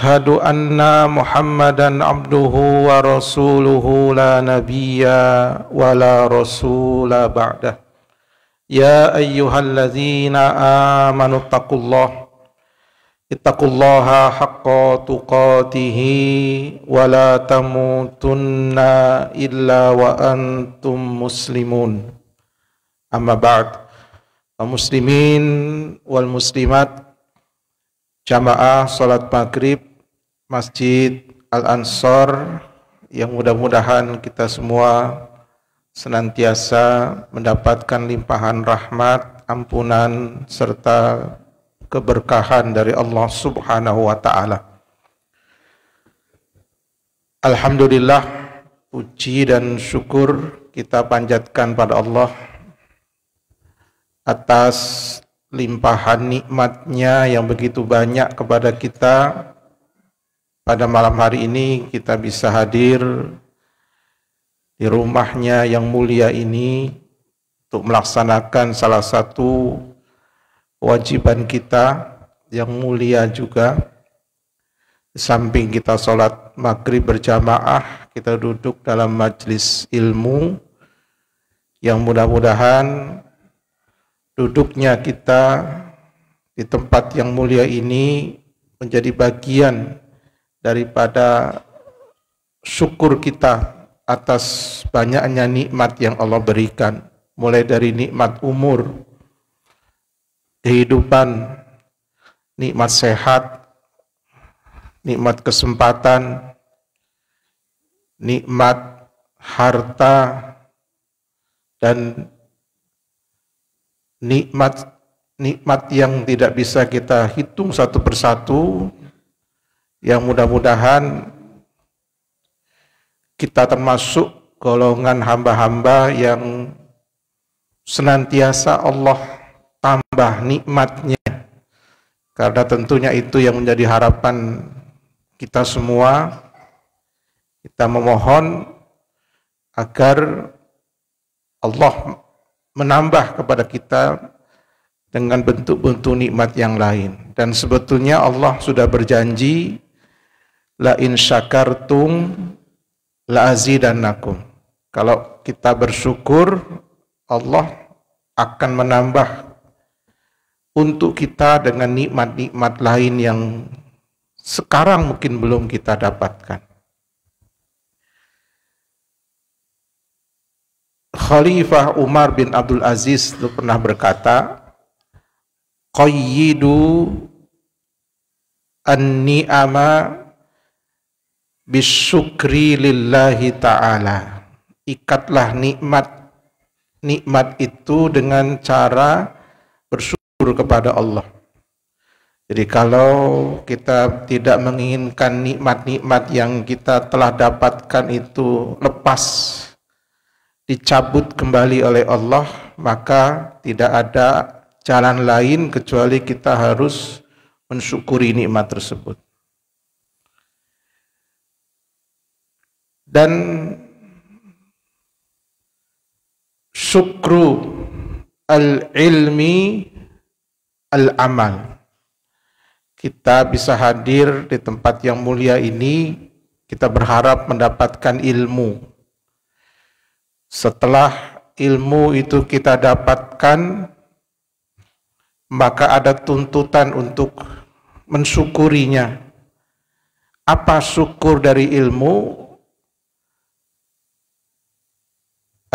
أشهد أن محمدا عبده ورسوله لا نبي ولا رسول بعده يا أيها الذين آمنوا اتقوا الله حق تقاته ولا تموتن إلا وأنتم مسلمون أما بعد muslimin wal muslimat jamaah salat maghrib Masjid Al-Ansor yang mudah-mudahan kita semua senantiasa mendapatkan limpahan rahmat, ampunan serta keberkahan dari Allah Subhanahu wa taala. Alhamdulillah, puji dan syukur kita panjatkan pada Allah atas limpahan nikmatnya yang begitu banyak kepada kita. Pada malam hari ini kita bisa hadir di rumahnya yang mulia ini untuk melaksanakan salah satu kewajiban kita yang mulia juga. Di samping kita sholat maghrib berjamaah, kita duduk dalam majelis ilmu yang mudah-mudahan duduknya kita di tempat yang mulia ini menjadi bagian daripada syukur kita atas banyaknya nikmat yang Allah berikan, mulai dari nikmat umur, kehidupan, nikmat sehat, nikmat kesempatan, nikmat harta, dan nikmat yang tidak bisa kita hitung satu persatu, yang mudah-mudahan kita termasuk golongan hamba-hamba yang senantiasa Allah tambah nikmatnya, karena tentunya itu yang menjadi harapan kita semua. Kita memohon agar Allah menambah kepada kita dengan bentuk-bentuk nikmat yang lain. Dan sebetulnya Allah sudah berjanji, la in syakartum la azidannakum. Kalau kita bersyukur, Allah akan menambah untuk kita dengan nikmat-nikmat lain yang sekarang mungkin belum kita dapatkan. Khalifah Umar bin Abdul Aziz itu pernah berkata, qayyidu an-ni'ama bisyukri lillahi ta'ala. Ikatlah nikmat itu dengan cara bersyukur kepada Allah. Jadi kalau kita tidak menginginkan nikmat-nikmat yang kita telah dapatkan itu lepas, dicabut kembali oleh Allah, maka tidak ada jalan lain kecuali kita harus mensyukuri nikmat tersebut. Dan syukru al-ilmi al-amal. Kita bisa hadir di tempat yang mulia ini, kita berharap mendapatkan ilmu. Setelah ilmu itu kita dapatkan, maka ada tuntutan untuk mensyukurinya. Apa syukur dari ilmu?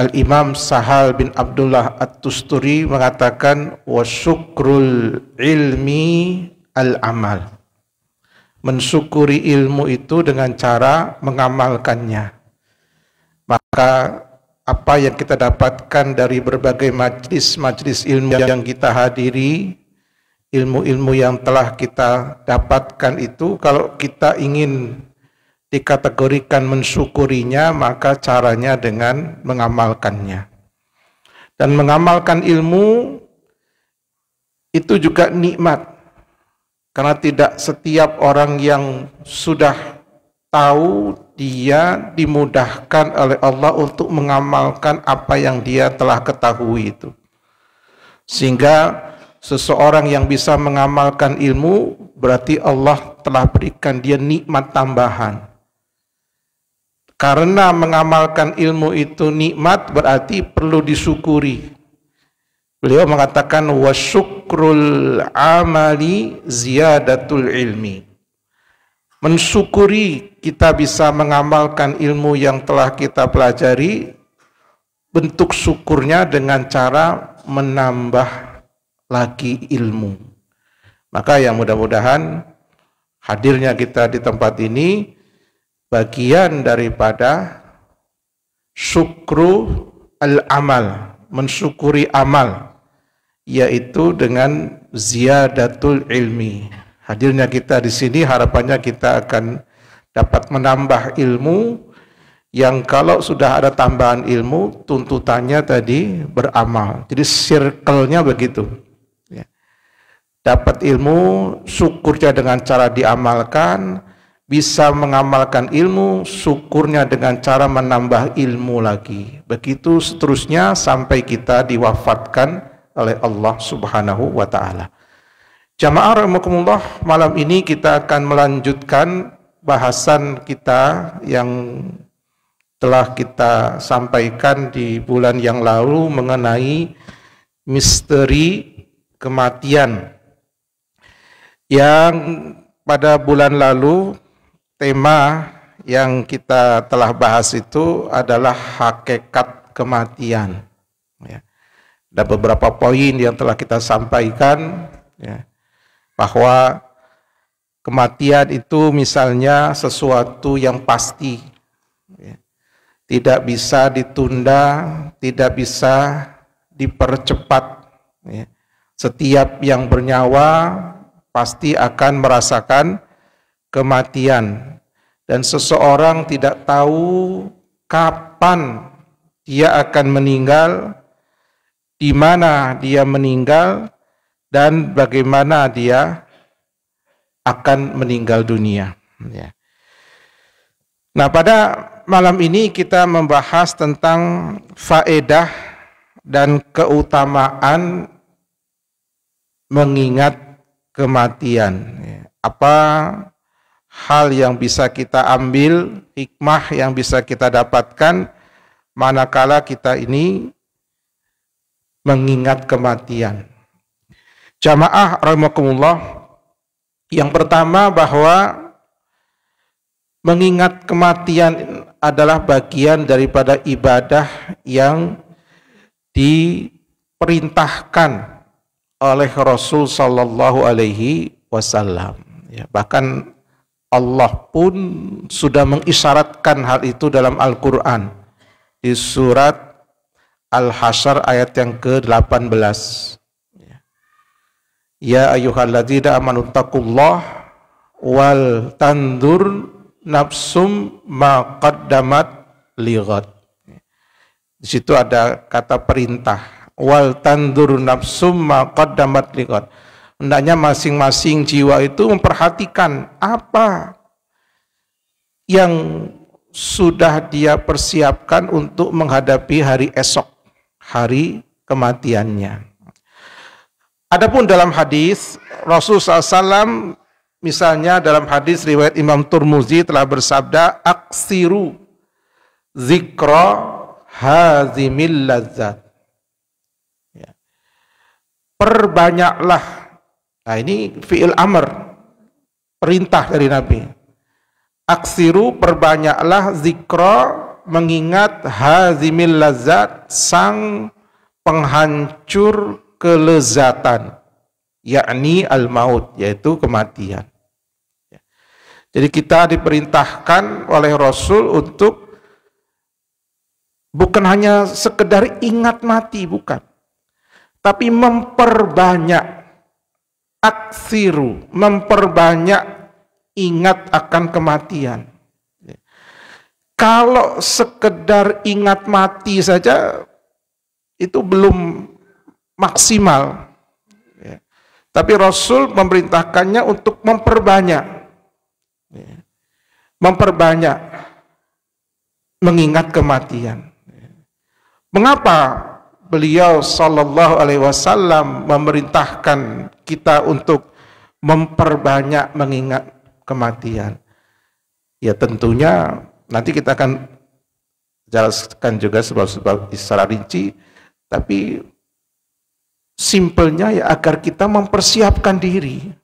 Al-Imam Sahal bin Abdullah At-Tusturi mengatakan, wa syukrul ilmi al-amal. Mensyukuri ilmu itu dengan cara mengamalkannya. Maka apa yang kita dapatkan dari berbagai majlis ilmu yang kita hadiri, ilmu-ilmu yang telah kita dapatkan itu, kalau kita ingin dikategorikan mensyukurinya, maka caranya dengan mengamalkannya. Dan mengamalkan ilmu itu juga nikmat, karena tidak setiap orang yang sudah tahu, dia dimudahkan oleh Allah untuk mengamalkan apa yang dia telah ketahui itu. Sehingga seseorang yang bisa mengamalkan ilmu, berarti Allah telah berikan dia nikmat tambahan. Karena mengamalkan ilmu itu nikmat, berarti perlu disyukuri. Beliau mengatakan wasyukrul amali ziyadatul ilmi. Mensyukuri kita bisa mengamalkan ilmu yang telah kita pelajari, bentuk syukurnya dengan cara menambah lagi ilmu. Maka yang mudah-mudahan hadirnya kita di tempat ini bagian daripada syukru al-amal, mensyukuri amal, yaitu dengan ziyadatul ilmi. Hadirnya kita di sini harapannya kita akan dapat menambah ilmu yang kalau sudah ada tambahan ilmu, tuntutannya tadi beramal. Jadi circle-nya begitu. Ya. Dapat ilmu, syukurnya dengan cara diamalkan, bisa mengamalkan ilmu, syukurnya dengan cara menambah ilmu lagi. Begitu seterusnya sampai kita diwafatkan oleh Allah Subhanahu wa ta'ala. Jamaah rahimakumullah, malam ini kita akan melanjutkan bahasan kita yang telah kita sampaikan di bulan yang lalu mengenai misteri kematian. Yang pada bulan lalu tema yang kita telah bahas itu adalah hakikat kematian. Ya. Ada beberapa poin yang telah kita sampaikan, ya, bahwa kematian itu misalnya sesuatu yang pasti, ya, tidak bisa ditunda, tidak bisa dipercepat. Ya. Setiap yang bernyawa pasti akan merasakan kematian, dan seseorang tidak tahu kapan dia akan meninggal, di mana dia meninggal, dan bagaimana dia akan meninggal dunia. Ya. Nah, pada malam ini kita membahas tentang faedah dan keutamaan mengingat kematian. Ya. Apa hal yang bisa kita ambil, hikmah yang bisa kita dapatkan manakala kita ini mengingat kematian. Jamaah rahimakumullah, yang pertama bahwa mengingat kematian adalah bagian daripada ibadah yang diperintahkan oleh Rasul sallallahu alaihi wasallam. Ya, bahkan Allah pun sudah mengisyaratkan hal itu dalam Al-Quran di surat Al-Hasyr ayat yang ke-18. Ya ayyuhalladzina amanu taqullah wal tandur nafsum ma qaddamat lighad. Di situ ada kata perintah, wal tandur nafsum ma qaddamat lighad. Hendaknya masing-masing jiwa itu memperhatikan apa yang sudah dia persiapkan untuk menghadapi hari esok, hari kematiannya. Adapun dalam hadis Rasulullah SAW, misalnya dalam hadis riwayat Imam Turmuzi telah bersabda, aksiru zikra hazimil lazzat. Ya. Perbanyaklah, nah ini fi'il amr, perintah dari Nabi. Aksiru, perbanyaklah zikra, mengingat hazimil lazzat, sang penghancur kelezatan, yakni al-maut, yaitu kematian. Jadi kita diperintahkan oleh Rasul untuk bukan hanya sekedar ingat mati, bukan, tapi memperbanyak, aksiru, memperbanyak ingat akan kematian. Kalau sekedar ingat mati saja itu belum maksimal, ya. Tapi Rasul memerintahkannya untuk memperbanyak, ya. Memperbanyak mengingat kematian. Mengapa beliau sallallahu alaihi wasallam memerintahkan kita untuk memperbanyak mengingat kematian. Ya tentunya nanti kita akan jelaskan juga sebab-sebab secara rinci, tapi simpelnya ya agar kita mempersiapkan diri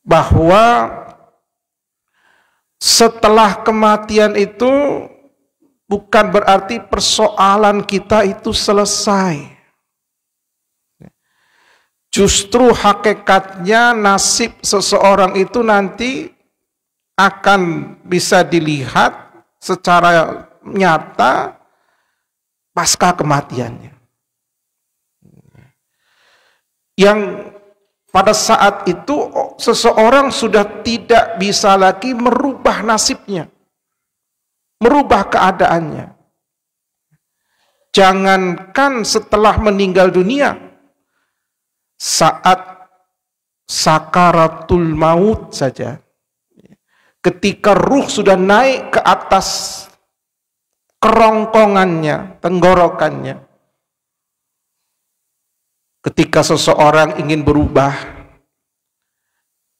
bahwa setelah kematian itu bukan berarti persoalan kita itu selesai. Justru hakikatnya nasib seseorang itu nanti akan bisa dilihat secara nyata pasca kematiannya. Yang pada saat itu seseorang sudah tidak bisa lagi merubah nasibnya, merubah keadaannya. Jangankan setelah meninggal dunia, saat sakaratul maut saja, ketika ruh sudah naik ke atas kerongkongannya, tenggorokannya, ketika seseorang ingin berubah,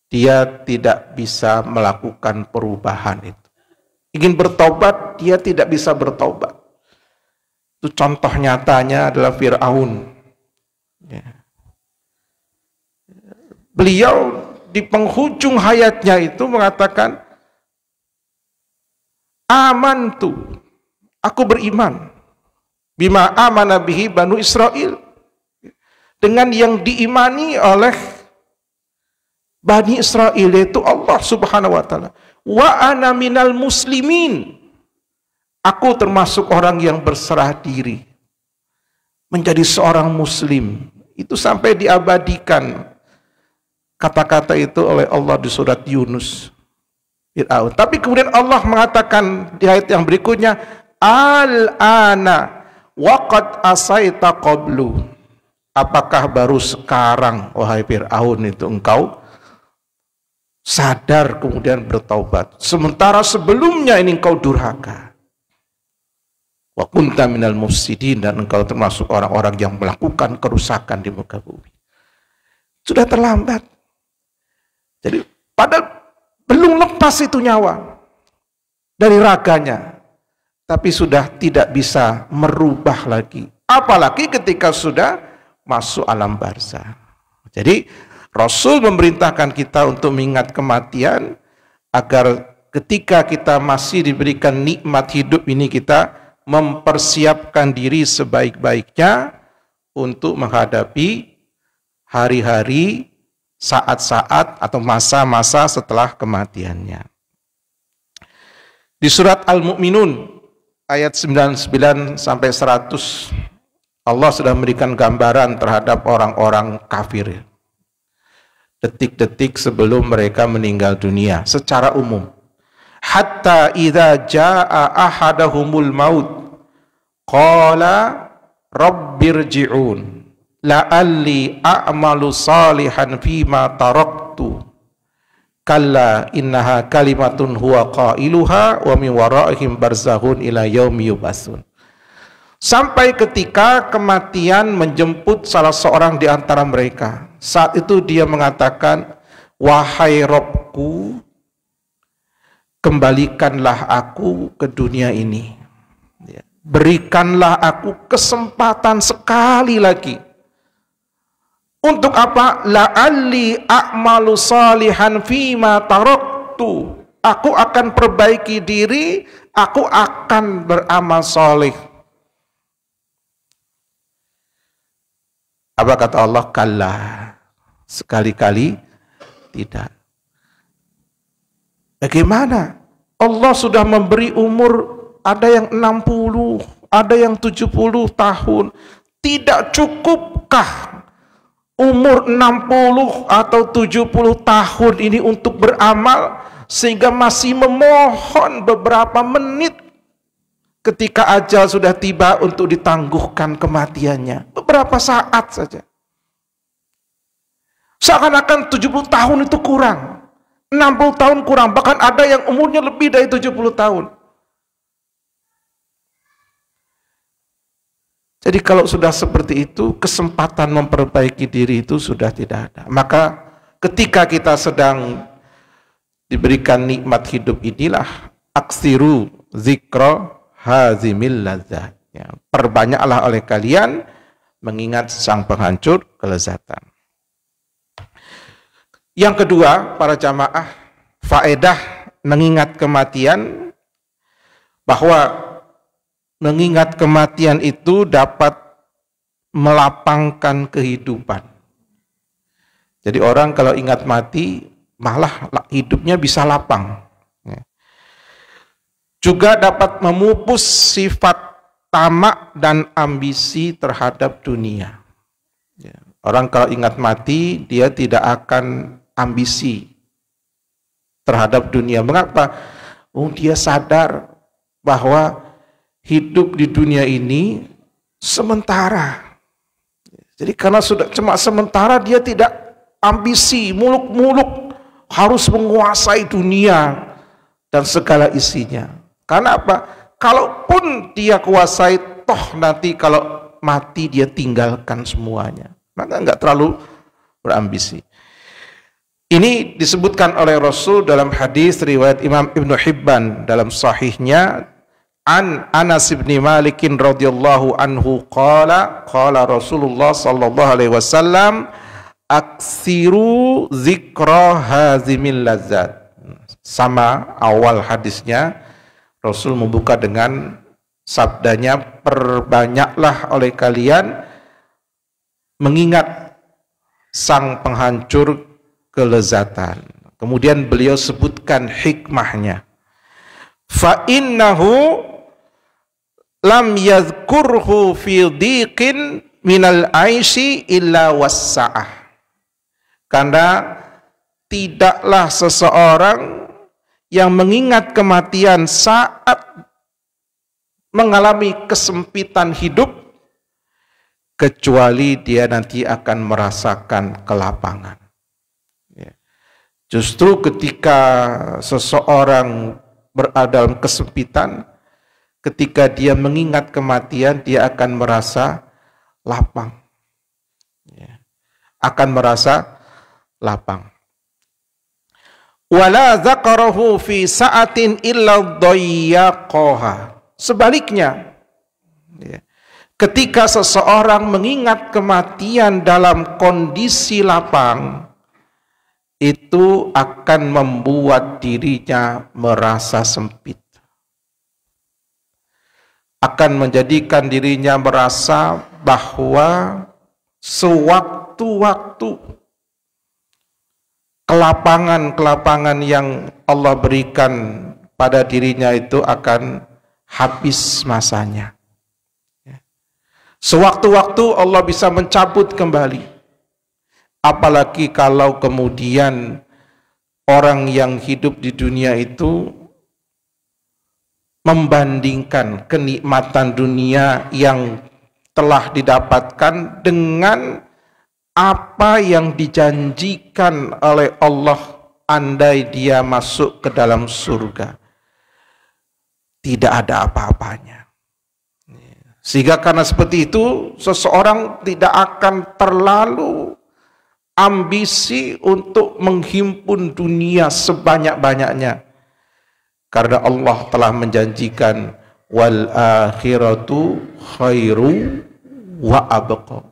dia tidak bisa melakukan perubahan itu. Ingin bertobat, dia tidak bisa bertobat. Itu contoh nyatanya adalah Fir'aun. Ya. Beliau di penghujung hayatnya itu mengatakan, amantu, aku beriman, bima amana bihi Banu Israel, dengan yang diimani oleh Bani Israel, yaitu Allah subhanahu wa ta'ala. Wa ana minal muslimin, aku termasuk orang yang berserah diri menjadi seorang muslim. Itu sampai diabadikan kata-kata itu oleh Allah di surat Yunus. Tapi kemudian Allah mengatakan di ayat yang berikutnya, al-ana waqad asaita qablu, apakah baru sekarang wahai Fir'aun itu engkau sadar kemudian bertaubat, sementara sebelumnya ini engkau durhaka. Wa kunta minal mufsidin, dan engkau termasuk orang-orang yang melakukan kerusakan di muka bumi. Sudah terlambat. Jadi padahal belum lepas itu nyawa dari raganya, tapi sudah tidak bisa merubah lagi, apalagi ketika sudah masuk alam barzah. Jadi Rasul memerintahkan kita untuk mengingat kematian agar ketika kita masih diberikan nikmat hidup ini, kita mempersiapkan diri sebaik-baiknya untuk menghadapi hari-hari, saat-saat atau masa-masa setelah kematiannya. Di surat Al-Mu'minun ayat 99 sampai 100, Allah sudah memberikan gambaran terhadap orang-orang kafir detik-detik sebelum mereka meninggal dunia secara umum. Hatta idza jaa ahadahumul maut qala rabbirji'un la'alli a'malu salihan fima taraktu kalla innaha kalimatun huwa qailuha wa min waraihim barzakhun ila yaumi yub'atsun. Sampai ketika kematian menjemput salah seorang di antara mereka. Saat itu dia mengatakan, wahai Robku, kembalikanlah aku ke dunia ini. Berikanlah aku kesempatan sekali lagi. Untuk apa? La'alli a'malu salihan fima taraktu. Aku akan perbaiki diri, aku akan beramal soleh. Apa kata Allah? Kalla, sekali-kali tidak. Bagaimana? Allah sudah memberi umur, ada yang 60, ada yang 70 tahun. Tidak cukupkah umur 60 atau 70 tahun ini untuk beramal, sehingga masih memohon beberapa menit ketika ajal sudah tiba untuk ditangguhkan kematiannya? Beberapa saat saja. Seakan-akan 70 tahun itu kurang, 60 tahun kurang, bahkan ada yang umurnya lebih dari 70 tahun. Jadi kalau sudah seperti itu, kesempatan memperbaiki diri itu sudah tidak ada. Maka ketika kita sedang diberikan nikmat hidup inilah, aksiru zikra hazimil ladzat. Ya, perbanyaklah oleh kalian mengingat sang penghancur kelezatan. Yang kedua, para jamaah, faedah mengingat kematian, bahwa mengingat kematian itu dapat melapangkan kehidupan. Jadi orang kalau ingat mati, malah hidupnya bisa lapang. Juga dapat memupus sifat tamak dan ambisi terhadap dunia. Orang kalau ingat mati, dia tidak akan ambisi terhadap dunia. Mengapa? Dia sadar bahwa hidup di dunia ini sementara. Jadi karena sudah cuma sementara, dia tidak ambisi muluk-muluk harus menguasai dunia dan segala isinya. Karena apa? Kalaupun dia kuasai, toh nanti kalau mati dia tinggalkan semuanya. Maka nggak terlalu berambisi. Ini disebutkan oleh Rasul dalam hadis riwayat Imam Ibnu Hibban dalam sahihnya, an Anas bin Malik radhiyallahu anhu qala Rasulullah sallallahu alaihi wasallam aksiru zikra hazimil ladzat. Sama awal hadisnya Rasul membuka dengan sabdanya, perbanyaklah oleh kalian mengingat sang penghancur kelezatan. Kemudian beliau sebutkan hikmahnya. Fa innahu lam yadhkurhu fi dhiqin minal aishi illa wassa'ah. Karena tidaklah seseorang yang mengingat kematian saat mengalami kesempitan hidup, kecuali dia nanti akan merasakan kelapangan. Justru ketika seseorang berada dalam kesempitan, ketika dia mengingat kematian, dia akan merasa lapang. Akan merasa lapang. Wala dzakarahu fi sa'atin illa dhayyaqaha. Sebaliknya, ketika seseorang mengingat kematian dalam kondisi lapang, itu akan membuat dirinya merasa sempit. Akan menjadikan dirinya merasa bahwa sewaktu-waktu kelapangan-kelapangan yang Allah berikan pada dirinya itu akan habis masanya. Sewaktu-waktu Allah bisa mencabut kembali. Apalagi kalau kemudian orang yang hidup di dunia itu membandingkan kenikmatan dunia yang telah didapatkan dengan apa yang dijanjikan oleh Allah andai dia masuk ke dalam surga. Tidak ada apa-apanya. Sehingga karena seperti itu, seseorang tidak akan terlalu ambisi untuk menghimpun dunia sebanyak-banyaknya, karena Allah telah menjanjikan wal akhiratu khairu wa abqa,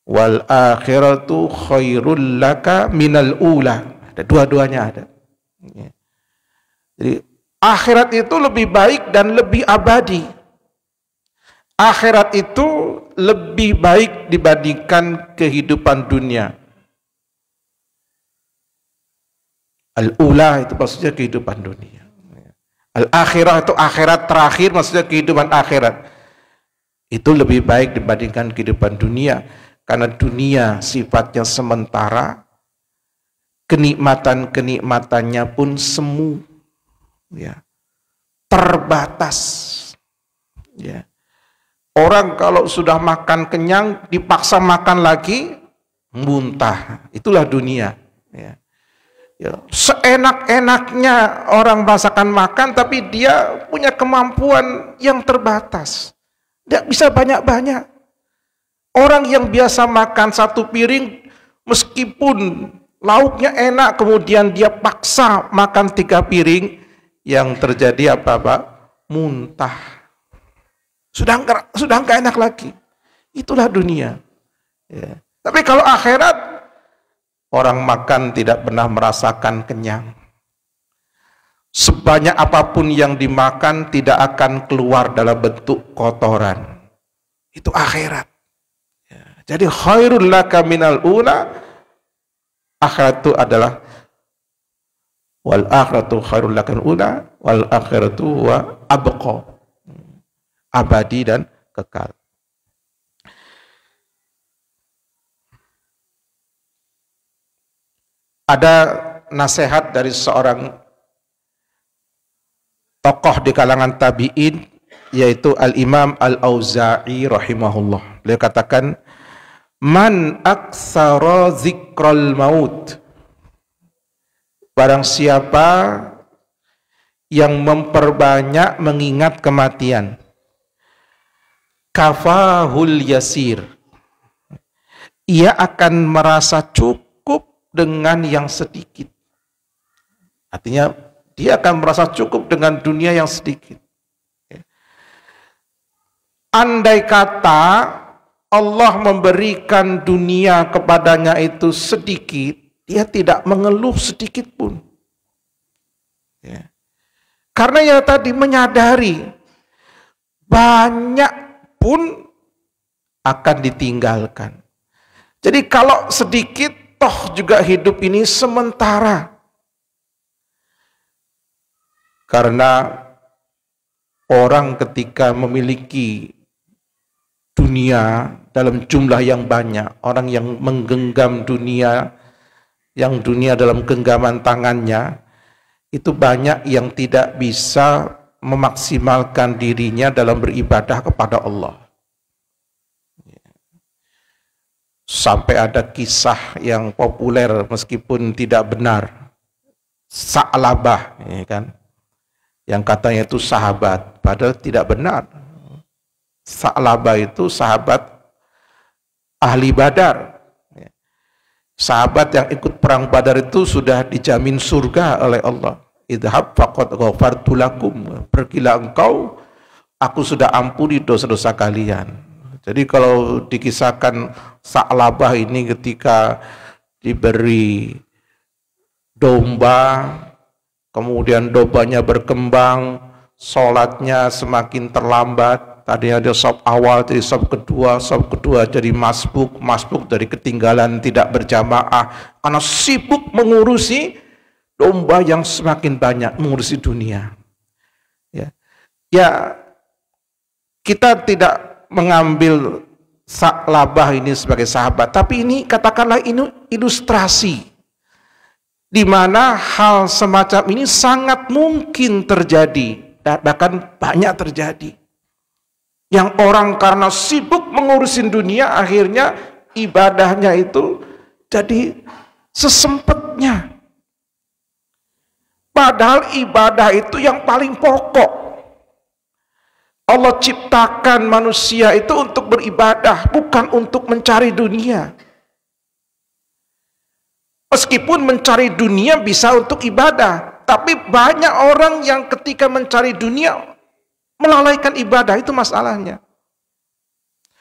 wal akhiratu khairul laka minal ula. Ada dua-duanya ada. Jadi akhirat itu lebih baik dan lebih abadi. Akhirat itu lebih baik dibandingkan kehidupan dunia. Al-ula itu maksudnya kehidupan dunia. Al-akhirah itu akhirat terakhir, maksudnya kehidupan akhirat. Itu lebih baik dibandingkan kehidupan dunia. Karena dunia sifatnya sementara, kenikmatan-kenikmatannya pun semu, ya, terbatas. Ya. Orang kalau sudah makan kenyang, dipaksa makan lagi, muntah. Itulah dunia. Ya. Ya, seenak-enaknya orang merasakan makan, tapi dia punya kemampuan yang terbatas. Tidak bisa banyak-banyak. Orang yang biasa makan satu piring, meskipun lauknya enak, kemudian dia paksa makan 3 piring, yang terjadi apa Pak? Muntah. Sudah nggak enak lagi. Itulah dunia. Ya. Tapi kalau akhirat, orang makan tidak pernah merasakan kenyang. Sebanyak apapun yang dimakan tidak akan keluar dalam bentuk kotoran. Itu akhirat. Ya. Jadi khairul laka minal ula, akhirat itu adalah wal akhiratu khairul laka minal ula wal akhiratu wa abqa, abadi dan kekal. Ada nasihat dari seorang tokoh di kalangan tabi'in, yaitu Al-Imam Al-Auza'i rahimahullah. Beliau katakan, man aktsara dzikral maut, barang siapa yang memperbanyak mengingat kematian, kafahul yasir, ia akan merasa cukup dengan yang sedikit. Artinya dia akan merasa cukup dengan dunia yang sedikit. Andai kata Allah memberikan dunia kepadanya itu sedikit, dia tidak mengeluh sedikit pun. Ya. Karena ya tadi menyadari banyak pun akan ditinggalkan. Jadi kalau sedikit, toh juga hidup ini sementara. Karena orang ketika memiliki dunia dalam jumlah yang banyak, orang yang menggenggam dunia, yang dunia dalam genggaman tangannya, itu banyak yang tidak bisa memaksimalkan dirinya dalam beribadah kepada Allah. Sampai ada kisah yang populer meskipun tidak benar, Sa'labah, ya kan, yang katanya itu sahabat, padahal tidak benar. Sa'labah itu sahabat ahli Badar. Sahabat yang ikut perang Badar itu sudah dijamin surga oleh Allah. Idhab faqad ghafartu lakum, pergilah engkau, aku sudah ampuni dosa-dosa kalian. Jadi kalau dikisahkan Sa'labah ini ketika diberi domba, kemudian dombanya berkembang, sholatnya semakin terlambat, tadinya dia saf awal jadi saf kedua jadi masbuk dari ketinggalan tidak berjamaah, karena sibuk mengurusi domba yang semakin banyak, mengurusi dunia. Ya, kita tidak mengambil Sa'labah ini sebagai sahabat, tapi ini katakanlah ini ilustrasi di mana hal semacam ini sangat mungkin terjadi, bahkan banyak terjadi. Yang orang karena sibuk mengurusin dunia, akhirnya ibadahnya itu jadi sesempatnya. Padahal ibadah itu yang paling pokok. Allah ciptakan manusia itu untuk beribadah, bukan untuk mencari dunia. Meskipun mencari dunia bisa untuk ibadah, tapi banyak orang yang ketika mencari dunia melalaikan ibadah, itu masalahnya.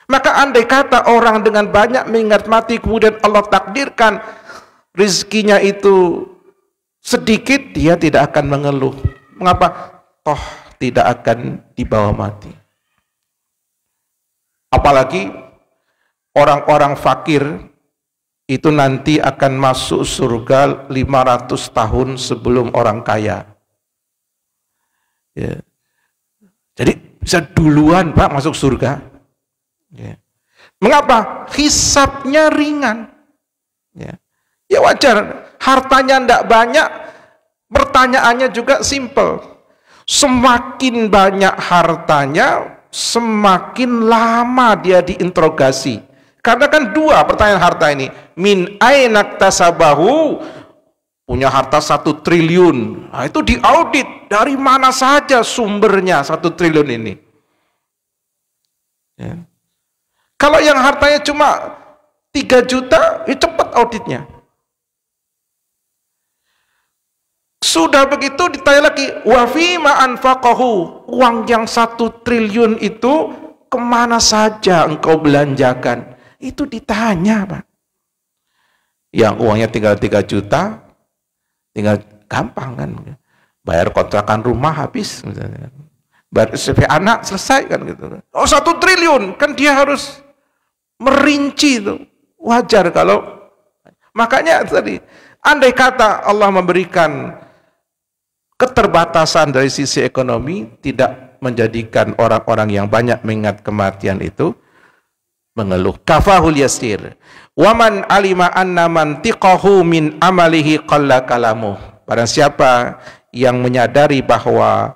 Maka andai kata orang dengan banyak mengingat mati, kemudian Allah takdirkan rezekinya itu sedikit, dia tidak akan mengeluh. Mengapa? Toh tidak akan dibawa mati. Apalagi orang-orang fakir itu nanti akan masuk surga 500 tahun sebelum orang kaya. Ya. Jadi bisa duluan Pak masuk surga. Ya. Mengapa? Hisabnya ringan. Ya, ya wajar, hartanya tidak banyak, pertanyaannya juga simple. Semakin banyak hartanya, semakin lama dia diinterogasi. Karena kan dua pertanyaan harta ini. Min ainak tasabahu, punya harta 1 triliun. Nah, itu diaudit, dari mana saja sumbernya 1 triliun ini. Ya. Kalau yang hartanya cuma 3 juta, ya cepat auditnya. Sudah begitu ditanya lagi, wa fima anfaqahu, uang yang 1 triliun itu kemana saja engkau belanjakan? Itu ditanya, Pak. Yang uangnya tinggal 3 juta, tinggal gampang kan, bayar kontrakan rumah habis, misalnya. Bayar SPP anak selesai kan gitu. Oh 1 triliun, kan dia harus merinci itu. Wajar kalau, makanya tadi, andai kata Allah memberikan keterbatasan dari sisi ekonomi, tidak menjadikan orang-orang yang banyak mengingat kematian itu mengeluh. Kafahul yasir. Waman alima anna mantiqahu min amalihi qalla kalamuh. Barang siapa yang menyadari bahwa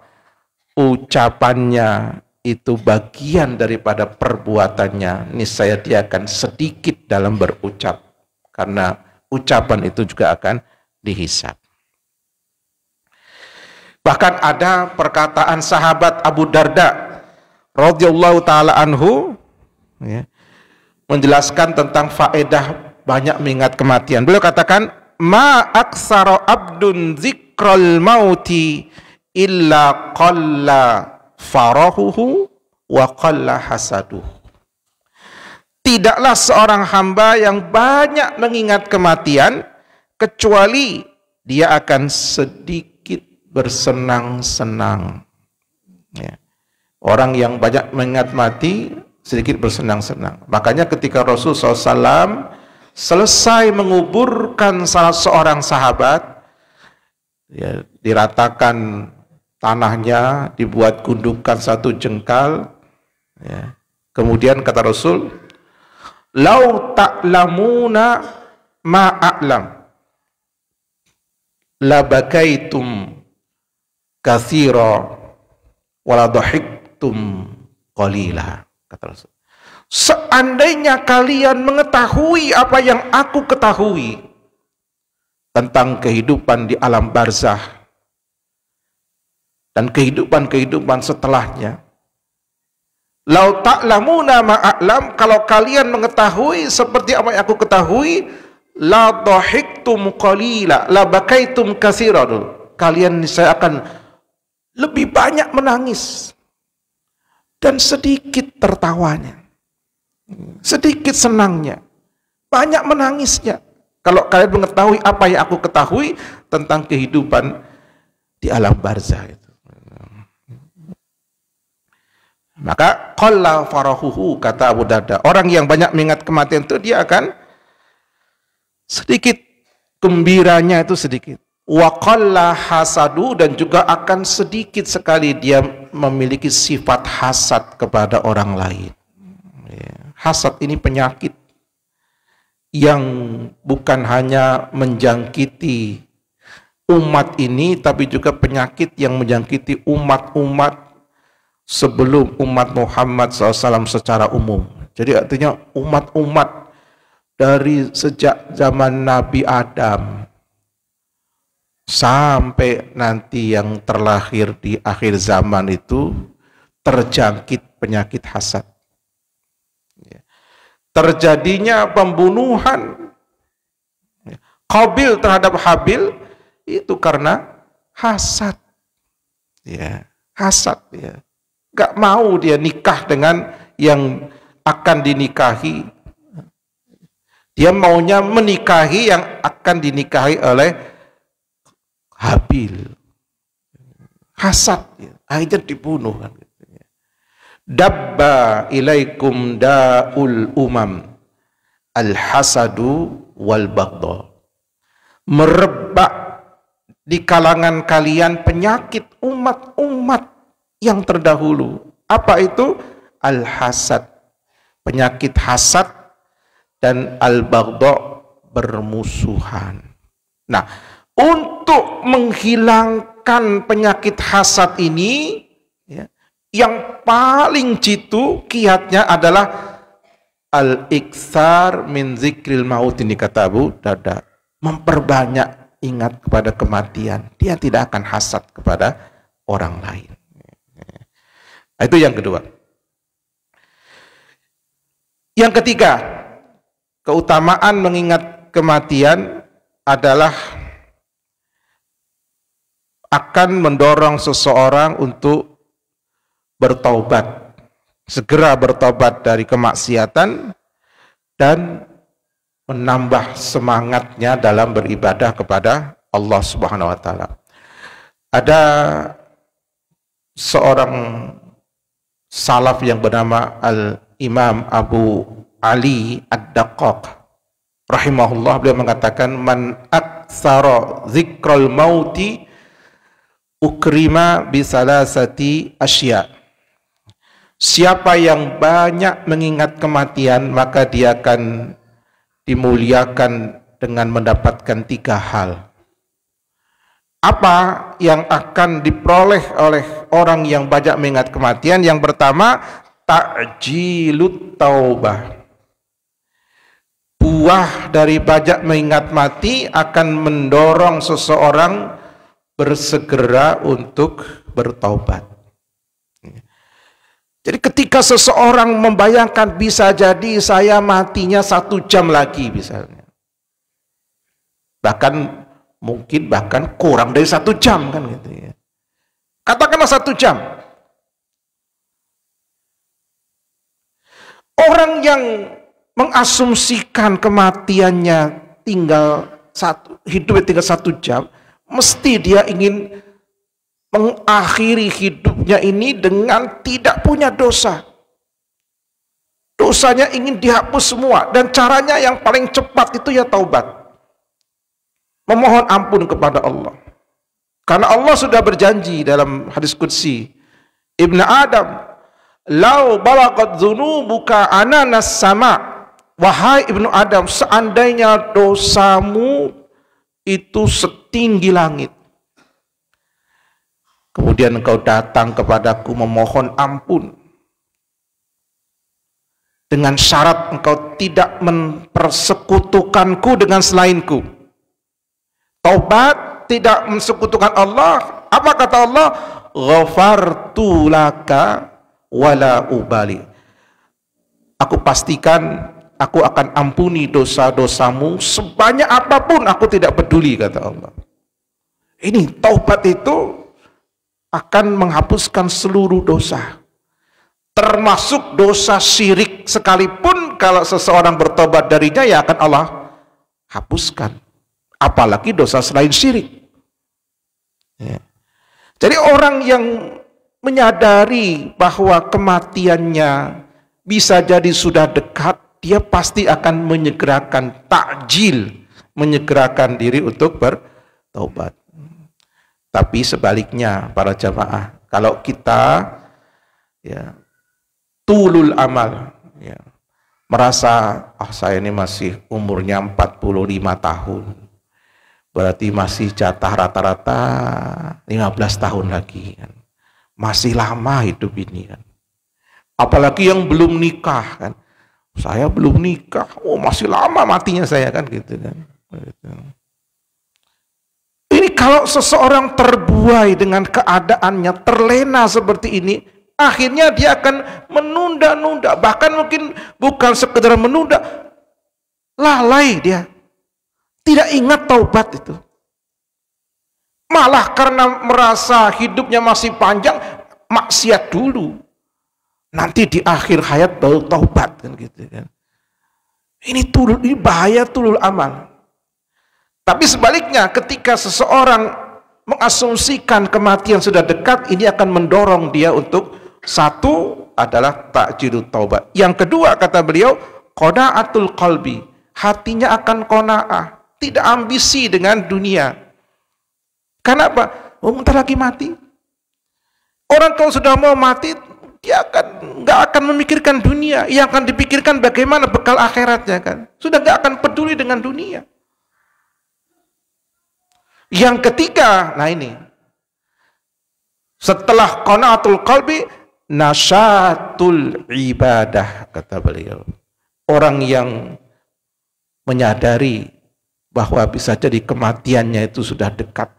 ucapannya itu bagian daripada perbuatannya, niscaya dia akan sedikit dalam berucap, karena ucapan itu juga akan dihisab. Bahkan ada perkataan sahabat Abu Darda radhiyallahu taala anhu, ya, menjelaskan tentang faedah banyak mengingat kematian. Beliau katakan, ma aksara abdun zikral mauti illa qalla farahuhu wa qalla hasaduh. Tidaklah seorang hamba yang banyak mengingat kematian kecuali dia akan sedikit bersenang-senang. Ya. Orang yang banyak mengingat mati sedikit bersenang-senang. Makanya ketika Rasul SAW selesai menguburkan salah seorang sahabat, ya, diratakan tanahnya, dibuat gundukan 1 jengkal, ya. Kemudian kata Rasul, lau ta'lamuna ma'a'lam labakaitum katsira wala dhahiktum qalila, kata Rasul. Seandainya kalian mengetahui apa yang aku ketahui tentang kehidupan di alam barzah dan kehidupan-kehidupan setelahnya, lau ta'lamuna ma'a'lam, kalau kalian mengetahui seperti apa yang aku ketahui, la dhahiktum qalila la bakaitum katsira, kalian saya akan lebih banyak menangis dan sedikit tertawanya, sedikit senangnya, banyak menangisnya. Kalau kalian mengetahui apa yang aku ketahui tentang kehidupan di alam barzah itu. Maka qalla farahuhu, kata Abu Darda, orang yang banyak mengingat kematian itu dia akan sedikit gembiranya, itu sedikit. Wa qalla hasadu, dan juga akan sedikit sekali dia memiliki sifat hasad kepada orang lain. Hasad ini penyakit yang bukan hanya menjangkiti umat ini, tapi juga penyakit yang menjangkiti umat-umat sebelum umat Muhammad SAW secara umum. Jadi artinya umat-umat dari sejak zaman Nabi Adam sampai nanti yang terlahir di akhir zaman itu terjangkit penyakit hasad. Terjadinya pembunuhan Qabil terhadap Habil itu karena hasad. Ya, hasad, ya. Gak mau dia nikah dengan yang akan dinikahi. Dia maunya menikahi yang akan dinikahi oleh Habil. Hasad, ya. Akhirnya dibunuh kan. Dabba ilaikum da'ul umam al-hasadu wal baghdha. Merebak di kalangan kalian penyakit umat-umat yang terdahulu. Apa itu? Al-hasad, penyakit hasad, dan al-baghdha, bermusuhan. Nah, untuk menghilangkan penyakit hasad ini, ya, yang paling jitu kiatnya adalah al-iktsar min zikril maut, ini kata Abu Darda. Memperbanyak ingat kepada kematian, dia tidak akan hasad kepada orang lain. Itu yang kedua. Yang ketiga, keutamaan mengingat kematian adalah akan mendorong seseorang untuk bertaubat, segera bertaubat dari kemaksiatan dan menambah semangatnya dalam beribadah kepada Allah Subhanahu wa taala. Ada seorang salaf yang bernama Al-Imam Abu Ali Ad-Daqqaq rahimahullah, beliau mengatakan, man aktsara dzikral mauti ukrima bisalasati asya. Siapa yang banyak mengingat kematian, maka dia akan dimuliakan dengan mendapatkan 3 hal. Apa yang akan diperoleh oleh orang yang banyak mengingat kematian? Yang pertama, ta'jilut taubah. Buah dari banyak mengingat mati akan mendorong seseorang bersegera untuk bertaubat. Jadi ketika seseorang membayangkan bisa jadi saya matinya 1 jam lagi misalnya, mungkin bahkan kurang dari 1 jam kan gitu ya. Katakanlah 1 jam. Orang yang mengasumsikan kematiannya hidupnya tinggal 1 jam, mesti dia ingin mengakhiri hidupnya ini dengan tidak punya dosa. Dosanya ingin dihapus semua, dan caranya yang paling cepat itu ya taubat. Memohon ampun kepada Allah. Karena Allah sudah berjanji dalam hadis qudsi, Ibnu Adam, lau balaghat dzunubuka ananas sama. Wahai Ibnu Adam, seandainya dosamu itu setinggi langit, kemudian engkau datang kepadaku memohon ampun dengan syarat engkau tidak mempersekutukanku dengan selainku, taubat, tidak mensekutukan Allah, apa kata Allah? Ghafartu laka wala ubali. Aku pastikan aku akan ampuni dosa-dosamu sebanyak apapun, aku tidak peduli, kata Allah. Ini taubat itu akan menghapuskan seluruh dosa, termasuk dosa syirik sekalipun. Kalau seseorang bertobat darinya, ya akan Allah hapuskan, apalagi dosa selain syirik ya. Jadi orang yang menyadari bahwa kematiannya bisa jadi sudah dekat, dia pasti akan menyegerakan takjil, menyegerakan diri untuk bertobat. Tapi sebaliknya para jamaah, kalau kita ya tulul amal ya, merasa saya ini masih umurnya 45 tahun, berarti masih jatah rata-rata 15 tahun lagi kan. Masih lama hidup ini kan. Apalagi yang belum nikah kan. Saya belum nikah, masih lama matinya saya kan gitu kan. Ini kalau seseorang terbuai dengan keadaannya, terlena seperti ini, akhirnya dia akan menunda-nunda, bahkan mungkin bukan sekedar menunda, lalai dia, tidak ingat taubat itu. Malah karena merasa hidupnya masih panjang, maksiat dulu. Nanti di akhir hayat baru taubat kan gitu kan. Ini bahaya tulul amal. Tapi sebaliknya, ketika seseorang mengasumsikan kematian sudah dekat, ini akan mendorong dia untuk, satu adalah ta'jilut taubat. Yang kedua kata beliau, qanaatul qalbi. Hatinya akan qanaah, tidak ambisi dengan dunia. Kenapa? Bentar lagi mati. Orang kalau sudah mau mati, dia nggak akan memikirkan dunia, yang akan dipikirkan bagaimana bekal akhiratnya kan. Sudah nggak akan peduli dengan dunia. Yang ketiga, nah ini, setelah qanaatul qalbi, nasyatul ibadah, kata beliau. Orang yang menyadari bahwa bisa jadi kematiannya itu sudah dekat,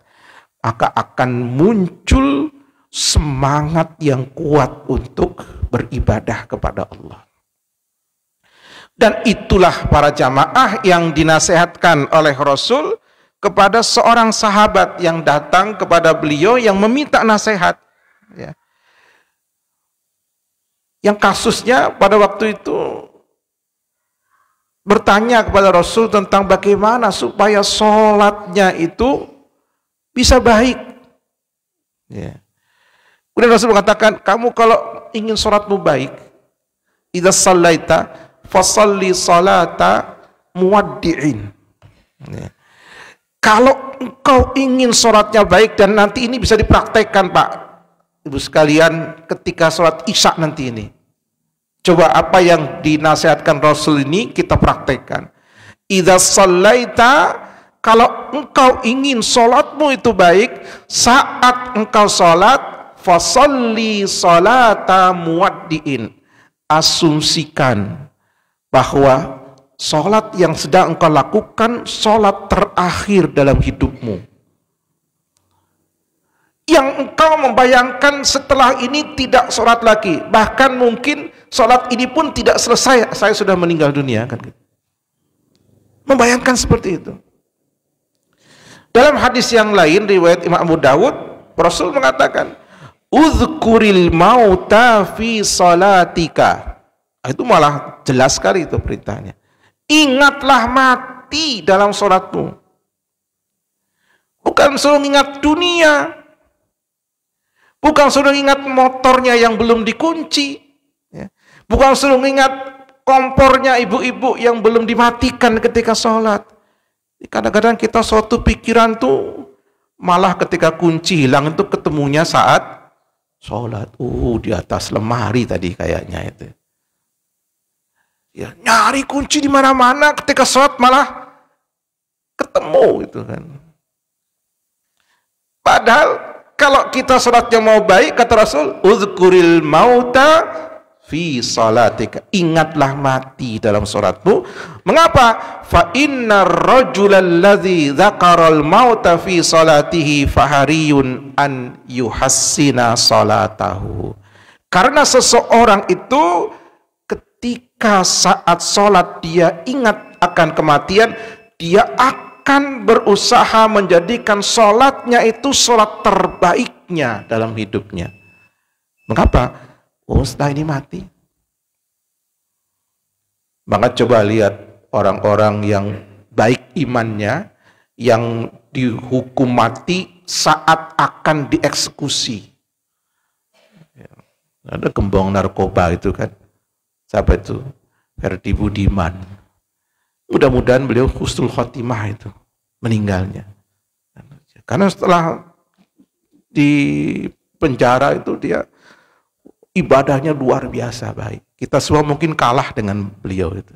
maka akan muncul semangat yang kuat untuk beribadah kepada Allah. Dan itulah para jamaah yang dinasehatkan oleh Rasul kepada seorang sahabat yang datang kepada beliau yang meminta nasihat. Ya. Yang kasusnya pada waktu itu bertanya kepada Rasul tentang bagaimana supaya sholatnya itu bisa baik. Ya. Kemudian Rasul mengatakan, kamu kalau ingin sholatmu baik, idza shallaita fasalli salata muwaddi'in. Ya. Kalau engkau ingin sholatnya baik, dan nanti ini bisa dipraktekkan Pak Ibu sekalian ketika sholat isya nanti ini. Coba apa yang dinasihatkan Rasul ini kita praktekkan. Idza shallaita, kalau engkau ingin sholatmu itu baik, saat engkau sholat, fasalli salata muwaddi'in. Asumsikan bahwa sholat yang sedang engkau lakukan sholat terakhir dalam hidupmu, yang engkau membayangkan setelah ini tidak sholat lagi, bahkan mungkin sholat ini pun tidak selesai, saya sudah meninggal dunia, kan? Membayangkan seperti itu. Dalam hadis yang lain riwayat Imam Abu Dawud, Rasul mengatakan, uzkuril mauta fi salatika. Itu malah jelas sekali itu perintahnya. Ingatlah mati dalam sholatmu. Bukan suruh ingat dunia, bukan suruh ingat motornya yang belum dikunci, bukan suruh ingat kompornya ibu-ibu yang belum dimatikan ketika sholat. Kadang-kadang kita suatu pikiran tuh malah ketika kunci hilang itu ketemunya saat sholat. Di atas lemari tadi kayaknya itu. Ya, nyari kunci di mana-mana, ketika sholat malah ketemu itu kan. Padahal kalau kita sholatnya mau baik, kata Rasul, uzkuril mauta fi salatika. Ingatlah mati dalam sholatmu. Mengapa? Fa inna rajulal ladzi dzakaral mauta fi salatihi fahariyun an yuhassina salatahu. Karena seseorang itu ketika saat sholat dia ingat akan kematian, dia akan berusaha menjadikan sholatnya itu sholat terbaiknya dalam hidupnya. Mengapa? Setelah ini mati. Maka coba lihat orang-orang yang baik imannya, yang dihukum mati saat akan dieksekusi. Ada gembong narkoba itu kan. Siapa itu? Ferdi Budiman. Mudah-mudahan beliau husnul khotimah itu meninggalnya. Karena setelah di penjara itu dia ibadahnya luar biasa baik. Kita semua mungkin kalah dengan beliau itu.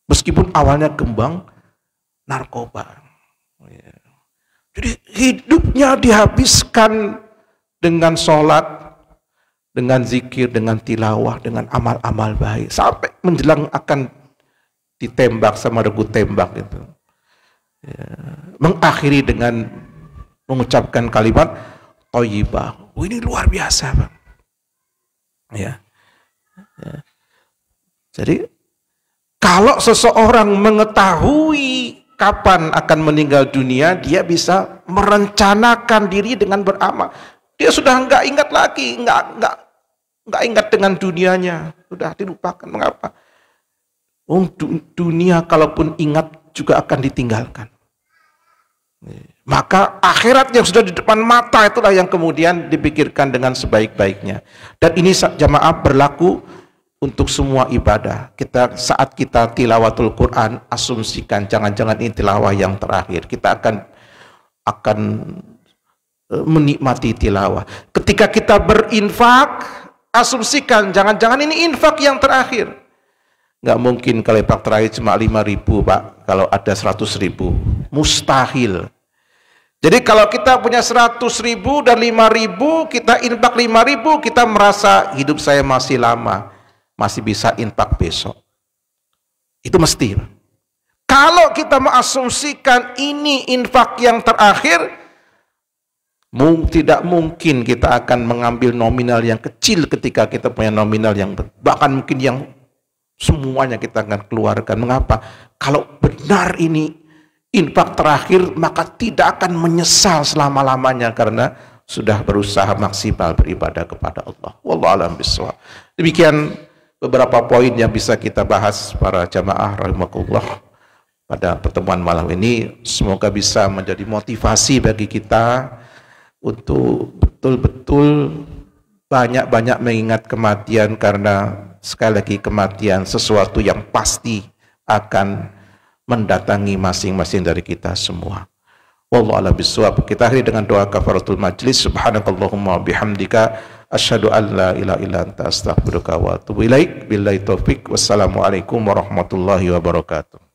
Meskipun awalnya gembong narkoba. Jadi hidupnya dihabiskan dengan sholat, dengan zikir, dengan tilawah, dengan amal-amal baik, sampai menjelang akan ditembak sama regu tembak itu. Mengakhiri dengan mengucapkan kalimat thayyibah. Ini luar biasa, Bang. Ya. Jadi kalau seseorang mengetahui kapan akan meninggal dunia, dia bisa merencanakan diri dengan beramal. Dia sudah nggak ingat lagi, nggak ingat dengan dunianya, sudah dilupakan. Mengapa? Dunia kalaupun ingat juga akan ditinggalkan. Maka akhirat yang sudah di depan mata itulah yang kemudian dipikirkan dengan sebaik-baiknya. Dan ini jamaah berlaku untuk semua ibadah. Saat kita tilawatul Quran, asumsikan jangan-jangan ini tilawah yang terakhir. Kita akan menikmati tilawah. Ketika kita berinfak, asumsikan jangan-jangan ini infak yang terakhir. Nggak mungkin kalau infak terakhir cuma 5.000 Pak, kalau ada 100.000 mustahil. Jadi kalau kita punya 100.000 dan 5.000, kita infak 5.000, kita merasa hidup saya masih lama, masih bisa infak besok. Itu mesti. Kalau kita mengasumsikan ini infak yang terakhir, tidak mungkin kita akan mengambil nominal yang kecil ketika kita punya nominal yang bahkan mungkin yang Semuanya kita akan keluarkan. Mengapa? Kalau benar ini infak terakhir, maka tidak akan menyesal selama-lamanya karena sudah berusaha maksimal beribadah kepada Allah. Wallahu a'lam bishawab. Demikian beberapa poin yang bisa kita bahas para jamaah rahimakumullah pada pertemuan malam ini. Semoga bisa menjadi motivasi bagi kita untuk betul-betul banyak-banyak mengingat kematian, karena sekali lagi kematian sesuatu yang pasti akan mendatangi masing-masing dari kita semua. Wallahu a'lam bishawab. Kita akhiri dengan doa kafaratul majlis. Subhanakallahumma bihamdika asyhadu an la ilaha illa anta astaghfiruka wa atubu ilaik. Billahi taufik. Wassalamualaikum warahmatullahi wabarakatuh.